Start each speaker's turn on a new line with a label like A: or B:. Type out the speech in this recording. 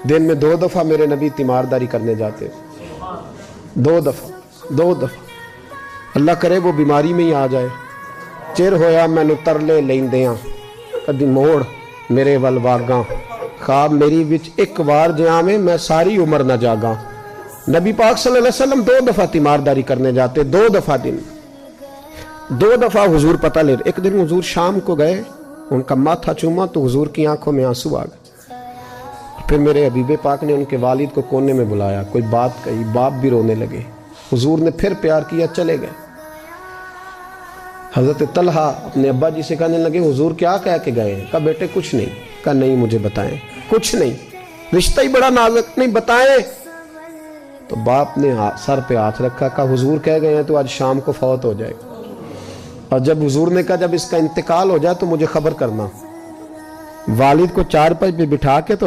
A: دن میں 2 دفعہ میرے نبی تیمارداری کرنے جاتے، 2 دفعہ۔ اللہ کرے وہ بیماری میں ہی آ جائے، چر ہویا مینوں ترلے لیندیاں، کدی موڑ میرے ول واگاں، خواب میری وچ ایک وار جاویں میں ساری عمر نہ جاگاں۔ نبی پاک صلی اللہ علیہ وسلم 2 دفعہ تیمارداری کرنے جاتے، 2 دفعہ دن، 2 دفعہ حضور پتہ لے۔ ایک دن حضور شام کو گئے، ان کا ماتھا چوما تو حضور کی آنکھوں میں آنسو آ گئے۔ پھر میرے حبیب پاک نے ان کے والد کو کونے میں بلایا، کوئی بات کہی، باپ بھی رونے لگے۔ حضور نے پھر پیار کیا، چلے گئے۔ حضرت طلحہ اپنے ابا جی سے کہنے لگے حضور کیا کہہ کے گئے ہیں؟ کہا بیٹے کچھ نہیں۔ کہا نہیں مجھے بتائیں، کچھ نہیں، رشتہ ہی بڑا نازک، نہیں بتائیں۔ تو باپ نے سر پہ ہاتھ رکھا، کہا حضور کہہ گئے ہیں تو آج شام کو فوت ہو جائے گا، اور جب حضور نے کہا جب اس کا انتقال ہو جائے تو مجھے خبر کرنا۔ والد کو چارپائی پہ بٹھا کے تو